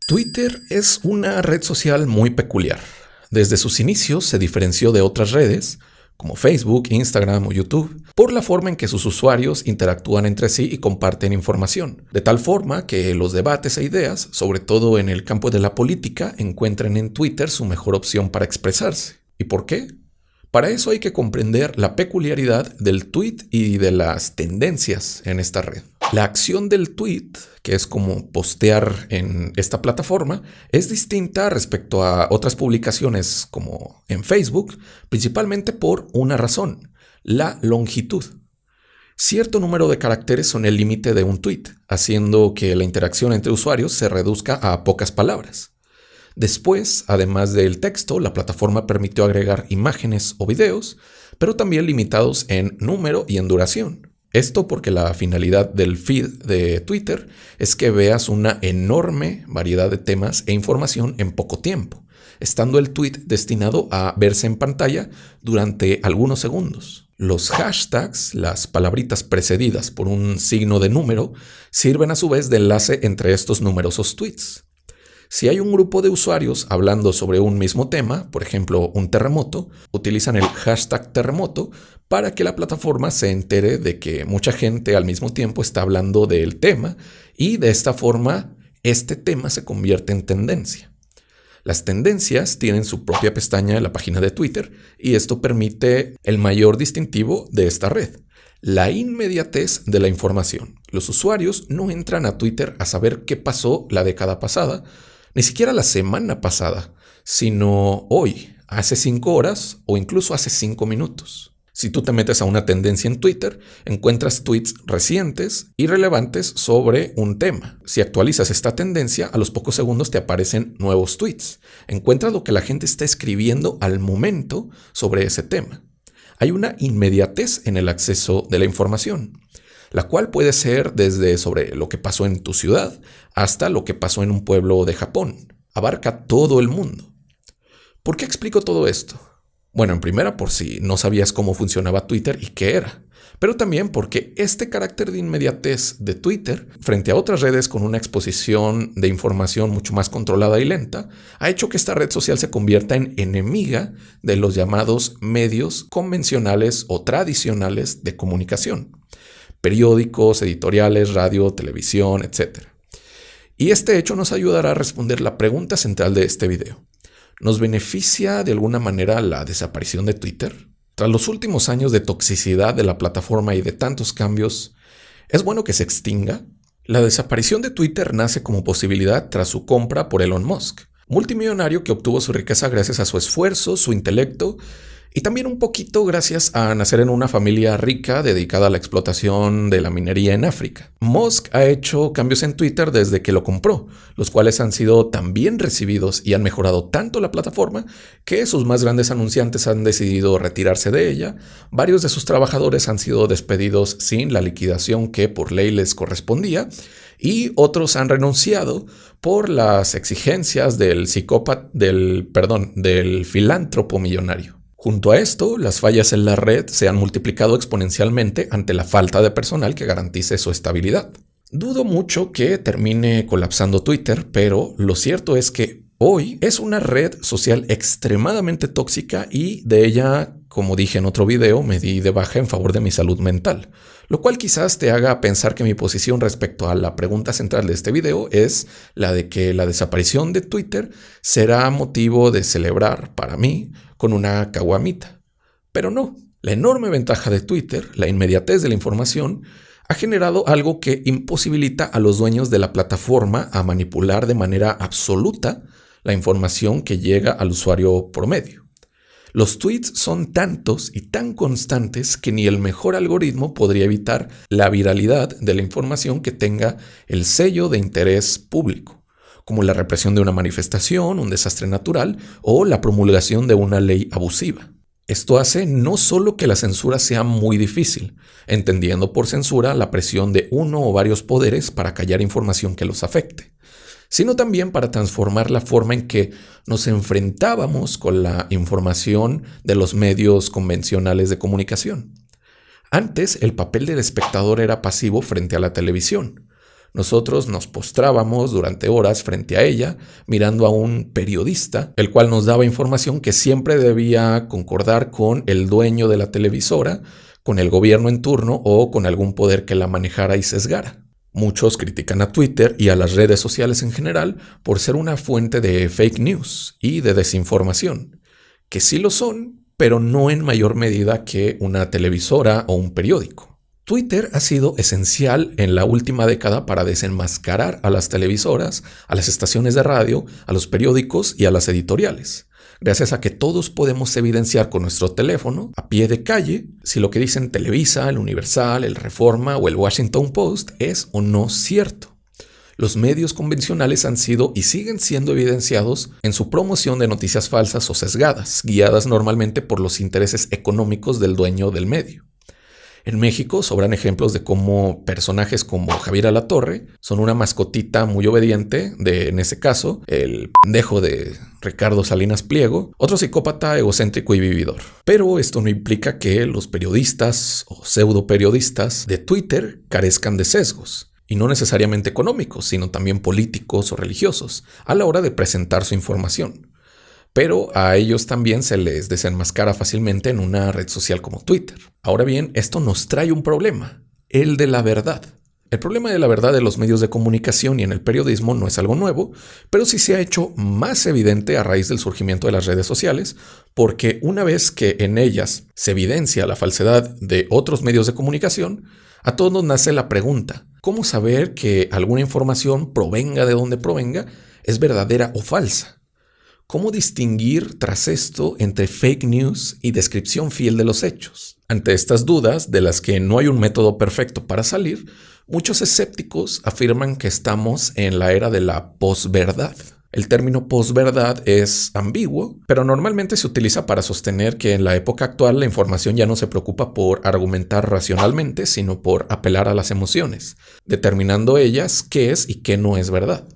Twitter es una red social muy peculiar. Desde sus inicios se diferenció de otras redes, como Facebook, Instagram o YouTube, por la forma en que sus usuarios interactúan entre sí y comparten información, de tal forma que los debates e ideas, sobre todo en el campo de la política, encuentran en Twitter su mejor opción para expresarse. ¿Y por qué? Para eso hay que comprender la peculiaridad del tweet y de las tendencias en esta red. La acción del tweet, que es como postear en esta plataforma, es distinta respecto a otras publicaciones como en Facebook, principalmente por una razón: la longitud. Cierto número de caracteres son el límite de un tweet, haciendo que la interacción entre usuarios se reduzca a pocas palabras. Después, además del texto, la plataforma permitió agregar imágenes o videos, pero también limitados en número y en duración. Esto porque la finalidad del feed de Twitter es que veas una enorme variedad de temas e información en poco tiempo, estando el tweet destinado a verse en pantalla durante algunos segundos. Los hashtags, las palabritas precedidas por un signo de número, sirven a su vez de enlace entre estos numerosos tweets. Si hay un grupo de usuarios hablando sobre un mismo tema, por ejemplo, un terremoto, utilizan el hashtag terremoto para que la plataforma se entere de que mucha gente al mismo tiempo está hablando del tema y de esta forma este tema se convierte en tendencia. Las tendencias tienen su propia pestaña en la página de Twitter y esto permite el mayor distintivo de esta red: la inmediatez de la información. Los usuarios no entran a Twitter a saber qué pasó la década pasada, ni siquiera la semana pasada, sino hoy, hace 5 horas o incluso hace 5 minutos. Si tú te metes a una tendencia en Twitter, encuentras tweets recientes y relevantes sobre un tema. Si actualizas esta tendencia, a los pocos segundos te aparecen nuevos tweets. Encuentras lo que la gente está escribiendo al momento sobre ese tema. Hay una inmediatez en el acceso de la información, la cual puede ser desde sobre lo que pasó en tu ciudad hasta lo que pasó en un pueblo de Japón. Abarca todo el mundo. ¿Por qué explico todo esto? Bueno, en primera, por si no sabías cómo funcionaba Twitter y qué era, pero también porque este carácter de inmediatez de Twitter, frente a otras redes con una exposición de información mucho más controlada y lenta, ha hecho que esta red social se convierta en enemiga de los llamados medios convencionales o tradicionales de comunicación: periódicos, editoriales, radio, televisión, etc. Y este hecho nos ayudará a responder la pregunta central de este video. ¿Nos beneficia de alguna manera la desaparición de Twitter? Tras los últimos años de toxicidad de la plataforma y de tantos cambios, ¿es bueno que se extinga? La desaparición de Twitter nace como posibilidad tras su compra por Elon Musk, multimillonario que obtuvo su riqueza gracias a su esfuerzo, su intelecto y también un poquito gracias a nacer en una familia rica dedicada a la explotación de la minería en África. Musk ha hecho cambios en Twitter desde que lo compró, los cuales han sido tan bien recibidos y han mejorado tanto la plataforma que sus más grandes anunciantes han decidido retirarse de ella, varios de sus trabajadores han sido despedidos sin la liquidación que por ley les correspondía y otros han renunciado por las exigencias del filántropo millonario. Junto a esto, las fallas en la red se han multiplicado exponencialmente ante la falta de personal que garantice su estabilidad. Dudo mucho que termine colapsando Twitter, pero lo cierto es que hoy es una red social extremadamente tóxica y de ella, como dije en otro video, me di de baja en favor de mi salud mental, lo cual quizás te haga pensar que mi posición respecto a la pregunta central de este video es la de que la desaparición de Twitter será motivo de celebrar para mí con una caguamita. Pero no, la enorme ventaja de Twitter, la inmediatez de la información, ha generado algo que imposibilita a los dueños de la plataforma a manipular de manera absoluta la información que llega al usuario promedio. Los tweets son tantos y tan constantes que ni el mejor algoritmo podría evitar la viralidad de la información que tenga el sello de interés público, como la represión de una manifestación, un desastre natural o la promulgación de una ley abusiva. Esto hace no solo que la censura sea muy difícil, entendiendo por censura la presión de uno o varios poderes para callar información que los afecte, sino también para transformar la forma en que nos enfrentábamos con la información de los medios convencionales de comunicación. Antes, el papel del espectador era pasivo frente a la televisión. Nosotros nos postrábamos durante horas frente a ella, mirando a un periodista, el cual nos daba información que siempre debía concordar con el dueño de la televisora, con el gobierno en turno o con algún poder que la manejara y sesgara. Muchos critican a Twitter y a las redes sociales en general por ser una fuente de fake news y de desinformación, que sí lo son, pero no en mayor medida que una televisora o un periódico. Twitter ha sido esencial en la última década para desenmascarar a las televisoras, a las estaciones de radio, a los periódicos y a las editoriales. Gracias a que todos podemos evidenciar con nuestro teléfono, a pie de calle, si lo que dicen Televisa, el Universal, el Reforma o el Washington Post es o no cierto. Los medios convencionales han sido y siguen siendo evidenciados en su promoción de noticias falsas o sesgadas, guiadas normalmente por los intereses económicos del dueño del medio. En México sobran ejemplos de cómo personajes como Javier Alatorre son una mascotita muy obediente de, en ese caso, el pendejo de Ricardo Salinas Pliego, otro psicópata egocéntrico y vividor. Pero esto no implica que los periodistas o pseudoperiodistas de Twitter carezcan de sesgos, y no necesariamente económicos, sino también políticos o religiosos, a la hora de presentar su información. Pero a ellos también se les desenmascara fácilmente en una red social como Twitter. Ahora bien, esto nos trae un problema, el de la verdad. El problema de la verdad de los medios de comunicación y en el periodismo no es algo nuevo, pero sí se ha hecho más evidente a raíz del surgimiento de las redes sociales, porque una vez que en ellas se evidencia la falsedad de otros medios de comunicación, a todos nos nace la pregunta, ¿cómo saber que alguna información, provenga de donde provenga, es verdadera o falsa? ¿Cómo distinguir tras esto entre fake news y descripción fiel de los hechos? Ante estas dudas, de las que no hay un método perfecto para salir, muchos escépticos afirman que estamos en la era de la posverdad. El término posverdad es ambiguo, pero normalmente se utiliza para sostener que en la época actual la información ya no se preocupa por argumentar racionalmente, sino por apelar a las emociones, determinando ellas qué es y qué no es verdad.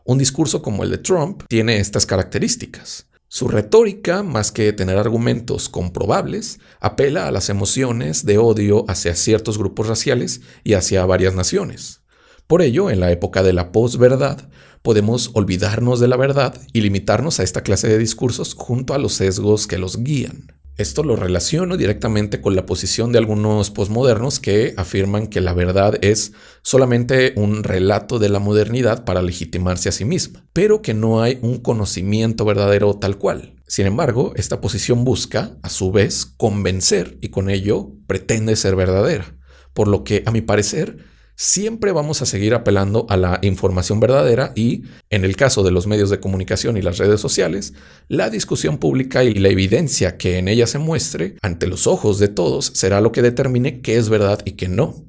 Un discurso como el de Trump tiene estas características. Su retórica, más que tener argumentos comprobables, apela a las emociones de odio hacia ciertos grupos raciales y hacia varias naciones. Por ello, en la época de la posverdad, podemos olvidarnos de la verdad y limitarnos a esta clase de discursos junto a los sesgos que los guían. Esto lo relaciono directamente con la posición de algunos posmodernos que afirman que la verdad es solamente un relato de la modernidad para legitimarse a sí misma, pero que no hay un conocimiento verdadero tal cual. Sin embargo, esta posición busca, a su vez, convencer y con ello pretende ser verdadera, por lo que, a mi parecer, siempre vamos a seguir apelando a la información verdadera y, en el caso de los medios de comunicación y las redes sociales, la discusión pública y la evidencia que en ella se muestre ante los ojos de todos será lo que determine qué es verdad y qué no.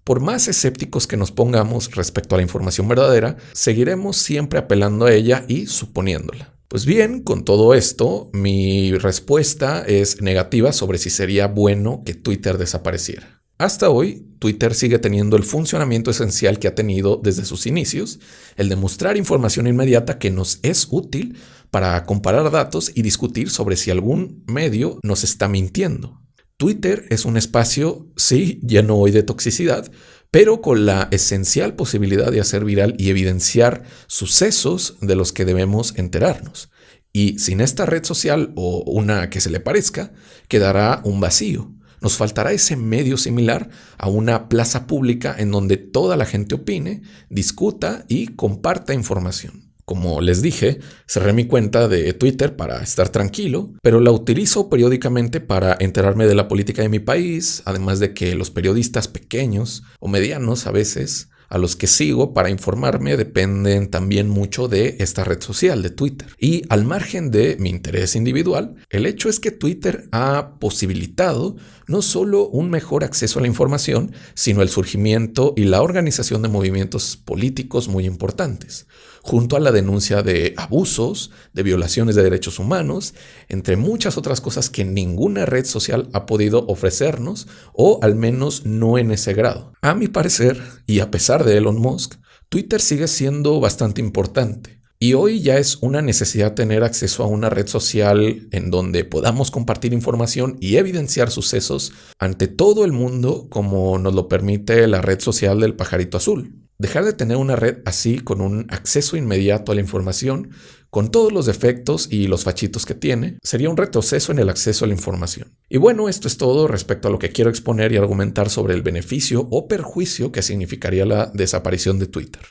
Por más escépticos que nos pongamos respecto a la información verdadera, seguiremos siempre apelando a ella y suponiéndola. Pues bien, con todo esto, mi respuesta es negativa sobre si sería bueno que Twitter desapareciera. Hasta hoy, Twitter sigue teniendo el funcionamiento esencial que ha tenido desde sus inicios, el de mostrar información inmediata que nos es útil para comparar datos y discutir sobre si algún medio nos está mintiendo. Twitter es un espacio, sí, lleno hoy de toxicidad, pero con la esencial posibilidad de hacer viral y evidenciar sucesos de los que debemos enterarnos. Y sin esta red social o una que se le parezca, quedará un vacío. Nos faltará ese medio similar a una plaza pública en donde toda la gente opine, discuta y comparta información. Como les dije, cerré mi cuenta de Twitter para estar tranquilo, pero la utilizo periódicamente para enterarme de la política de mi país, además de que los periodistas pequeños o medianos a veces a los que sigo para informarme dependen también mucho de esta red social, de Twitter. Y al margen de mi interés individual, el hecho es que Twitter ha posibilitado no solo un mejor acceso a la información, sino el surgimiento y la organización de movimientos políticos muy importantes, junto a la denuncia de abusos, de violaciones de derechos humanos, entre muchas otras cosas que ninguna red social ha podido ofrecernos, o al menos no en ese grado. A mi parecer, y a pesar de Elon Musk, Twitter sigue siendo bastante importante. Y hoy ya es una necesidad tener acceso a una red social en donde podamos compartir información y evidenciar sucesos ante todo el mundo como nos lo permite la red social del pajarito azul. Dejar de tener una red así con un acceso inmediato a la información, con todos los defectos y los fachitos que tiene, sería un retroceso en el acceso a la información. Y bueno, esto es todo respecto a lo que quiero exponer y argumentar sobre el beneficio o perjuicio que significaría la desaparición de Twitter.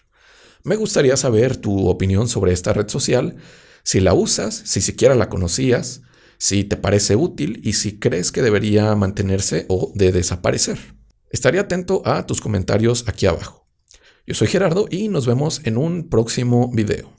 Me gustaría saber tu opinión sobre esta red social, si la usas, si siquiera la conocías, si te parece útil y si crees que debería mantenerse o de desaparecer. Estaré atento a tus comentarios aquí abajo. Yo soy Gerardo y nos vemos en un próximo video.